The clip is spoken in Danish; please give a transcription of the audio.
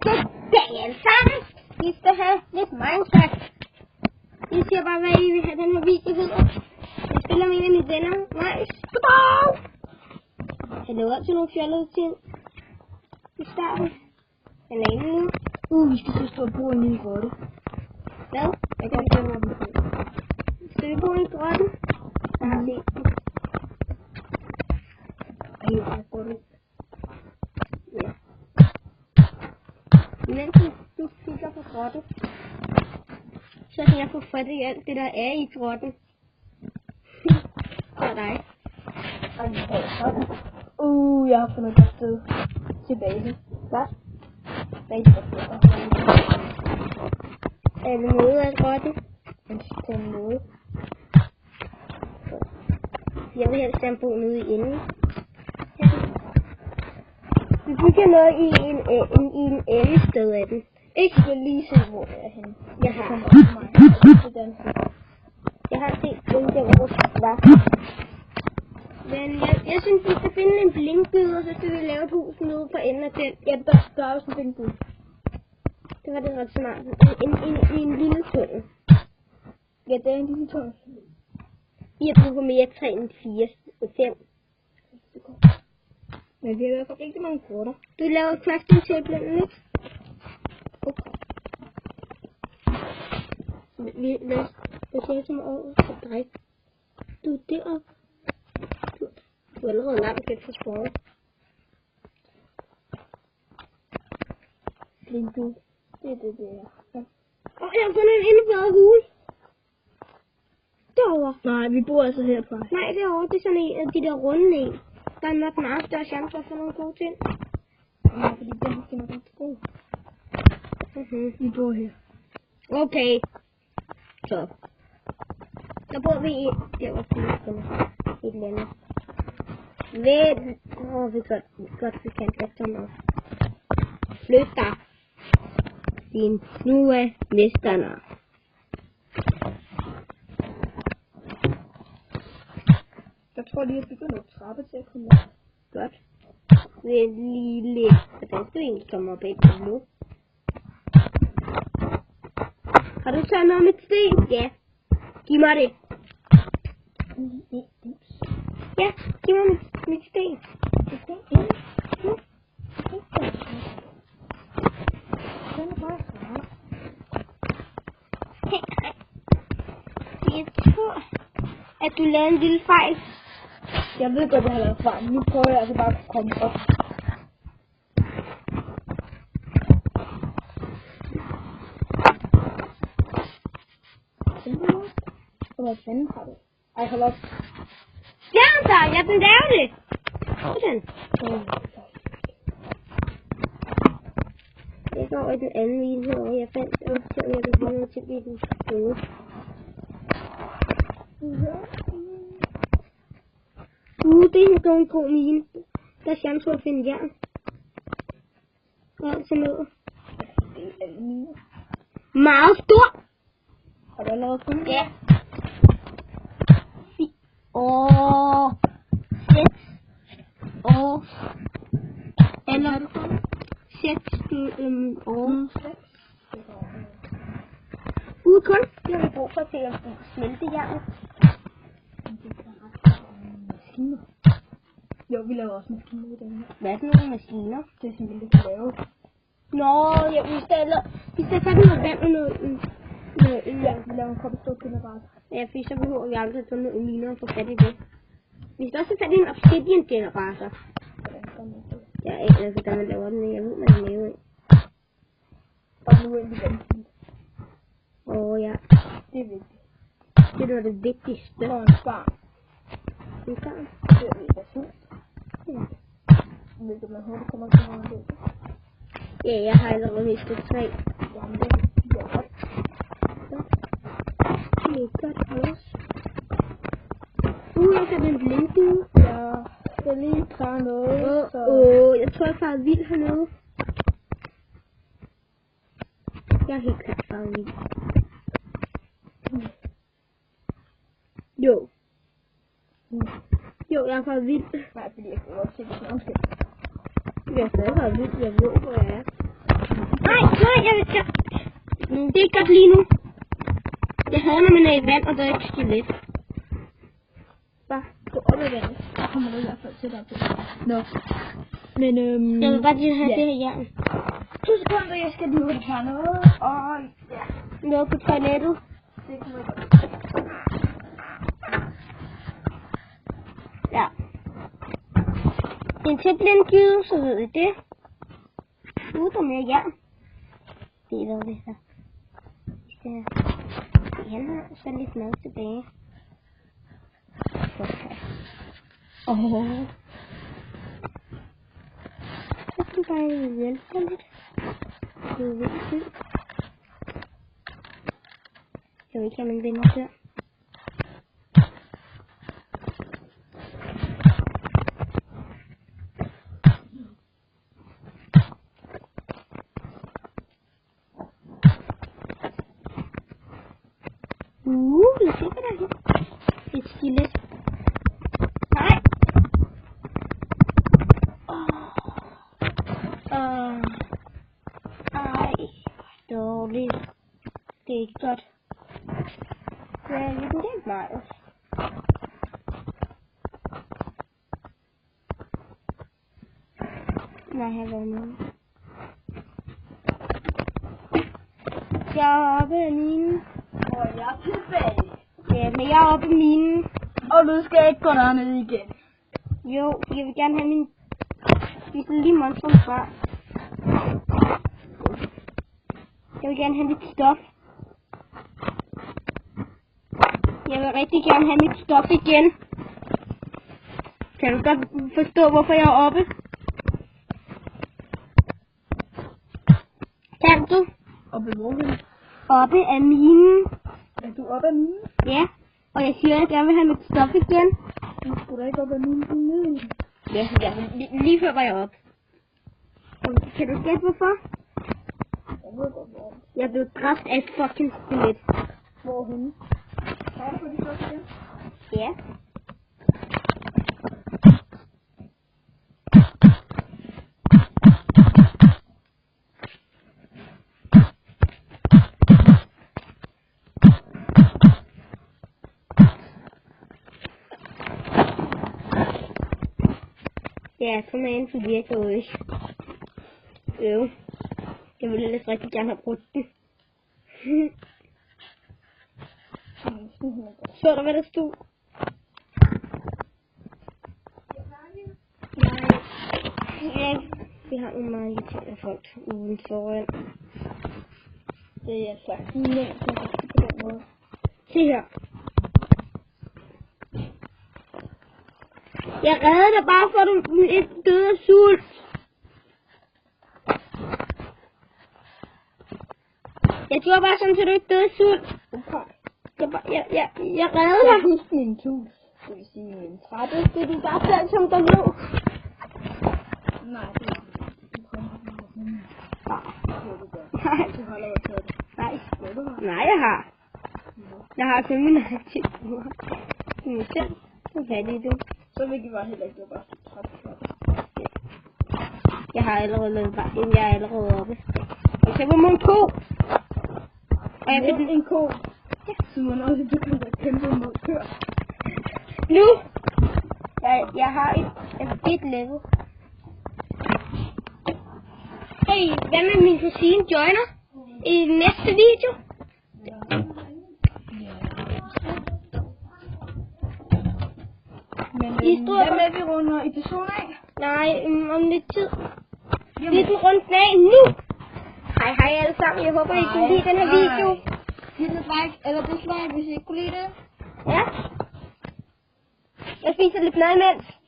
Goddag alle sammen. Vi skal have lidt Minecraft. I siger bare, hvad I vil have den her video hedder. Jeg spiller med en af mine venner. Nice. Goddag. Jeg laver altid nogle fjollede ting. Vi starter. Den er inde nu. Vi skal så stå og bo i en lille grotte. Hvad? Jeg kan ikke gøre den. Skal vi bo i grotten? Jeg har set den. Ja. Mens du kigger på grotten, så kan jeg få fat i alt det, der er i grotten. Det er dig. Jeg har fundet et godt sted tilbage. Hvad? Rigtig godt sted. Er det noget af grotten? Men det er noget. Jeg vil helst gerne bo nede i enden. Vi bygger noget i en ende sted af den. Ikke skal lige se, hvor det er henne. Jeg har set den der, hvor det var. Men jeg synes, vi skal finde en blinkbyd, og så skal vi lave et hus nede på enden af den. Ja, der er også en blinkbyd. Det var det ret smart. En lille tunnel. Ja, det er en lille tunnel. Vi har brug for mere træ end 4 og 5. Men vi har i hvert fald rigtig mange grotter. Du laver crafting table, ikke? Okay. Lad os som over for dig. Du er deroppe. Du er allerede langt væk fra sporet. Blinkbyd. Det er det, det er. Ja. Jeg har fundet en indebladet hule. Derovre. Nej, vi bor altså her på. Nej, derovre. Det er sådan en af de der runde en. Der er nok meget større chance for at få nogle gode ting. Ja, fordi den er rigtig god. Vi bor her. Okay. Så. Der bor vi i... Det var fint. Et eller andet. Ved... vi godt vi kan kaste ham op. Flyt dig. Din snue mesterne. Jeg tror lige, at jeg begynder at trappe til at komme op. Godt. Vent lige lidt. Hvordan skal vi egentlig komme op ad nu? Har du taget noget med sten? Ja. Giv mig det. Ja, giv mig mit sten. Jeg tror, at du lavede en lille fejl. Jeg ved godt, at jeg har lavet fejl. Nu prøver jeg altså bare at komme op. Hvad fanden har du? Ej, hold op. Ja, så jeg den lavede det. Sådan. Jeg går i den anden video, og jeg fandt også, om jeg kan få noget til i den skole. Det er en god mine. Der er chance for at finde jern. Og alt sådan noget. Det er alle mine. Meget stor! Har du allerede fundet det? Ja. 6 år. Eller 6 år. Kun. Det har vi brug for til at smelte jernet. Maskiner. Jo, vi laver også maskiner i den her. Hvad er det nogle maskiner? Det er simpelthen det, vi laver. Nå, ja, vi skal tage noget vand og noget Ja, vi laver en kobbelstål generator. Ja, fordi så behøver vi aldrig at tage noget miner og få fat i det. Vi skal også have fat i en obsidian generator. Jeg aner ikke, hvordan man laver den, men jeg ved, man er lavet af. Og nu er vi vandsligt. Ja. Det er vigtigt. Det var det vigtigste. Og en farm. En farm? Det er mega fint. Ja. Ved du, man hurtigt kommer til noget af det? Ja, jeg har allerede mistet 3. Jamen, det er godt. Det er godt også. Jeg kan den blinkbyd. Jeg skal lige klare noget. Jeg tror, jeg farer vild hernede. Jeg er helt klart faret vild. Jo. Jo, jeg er faret vild. Nej, fordi jeg kan godt se det snart. Jeg er stadig faret vild. Jeg ved, hvor jeg er. Det er ikke godt lige nu. Jeg hader, når man er i vand, og der er et skelet. Bare gå op i vandet. Der kommer du i hvert fald til dig på. Nå. Men Jeg vil bare lige have det her jern. 2 sekunder, jeg skal lige hurtigt klare noget. Og ja. Noget på toilettet. Det kommer godt. Ja. Indtil blindgyde, så ved I det. Der er mere jern. Det er hvad det her. Han har så lidt mad tilbage. Okay. Jeg skal bare hjælpe lidt. Det er vildt fint. Jeg vil ikke have min venner der. Lad os se, hvad der er her. Et skelet. Nej. Ej. Dårligt. Det er ikke godt. Det er lidt nemt meget. Nej, jeg var med. Jeg er oppe af mine. Og jeg er tilbage. Ja, men jeg er oppe i minen. Og nu skal jeg ikke gå derned igen. Jo, jeg vil gerne have min... Vi er lige monster fra. Jeg vil gerne have mit stof. Jeg vil rigtig gerne have mit stof igen. Kan du godt forstå, hvorfor jeg er oppe? Kan du? Oppe hvor? Oppe af minen. Er du oppe af minen? Ja, og jeg siger, at jeg gerne vil have mit stof igen. Du skulle da ikke oppe af minen. Ja, lige før var jeg oppe. Kan du gætte hvorfor? Jeg ved godt hvor. Jeg blev dræbt af et fucking skelet. Hvorhenne? Har du på de første igen? Ja. Ja, kom ind, for virker jo ikke. Jeg ville ellers rigtig gerne have brugt den. Så du, hvad der stod? Nej. Vi har nogle meget irriterende folk uden foran. Det er altså nemt på den måde. Se her. Jeg reddede dig bare for, at du ikke døde af sult. Jeg gjorde bare sådan, så du ikke døde af sult. Okay. Jeg reddede dig. Jeg husker min tus. Det vil sige min trappe. Det er de bare selv, som der lå. Nej, det er ikke. Nej, jeg har. Jeg har kun min aktiv. Men selv, så fattig du. Så vil det bare heller ikke, det var bare trappe. Jeg har allerede lavet bare, inden jeg er allerede oppe. Og så var mon ko. Og jeg fik en ko. Så man også kan kæmpe mod køer. Nu! Jeg har et level. Hey, hvad med min kusine joiner i næste video? Men hvad med vi runder episoden af? Nej, om lidt tid. Vi skal runde den af nu! Hej alle sammen, jeg håber I kunne lide den her video. Giv et like eller dislike, hvis I ikke kunne lide det. Ja. Jeg spiser lidt mad imens.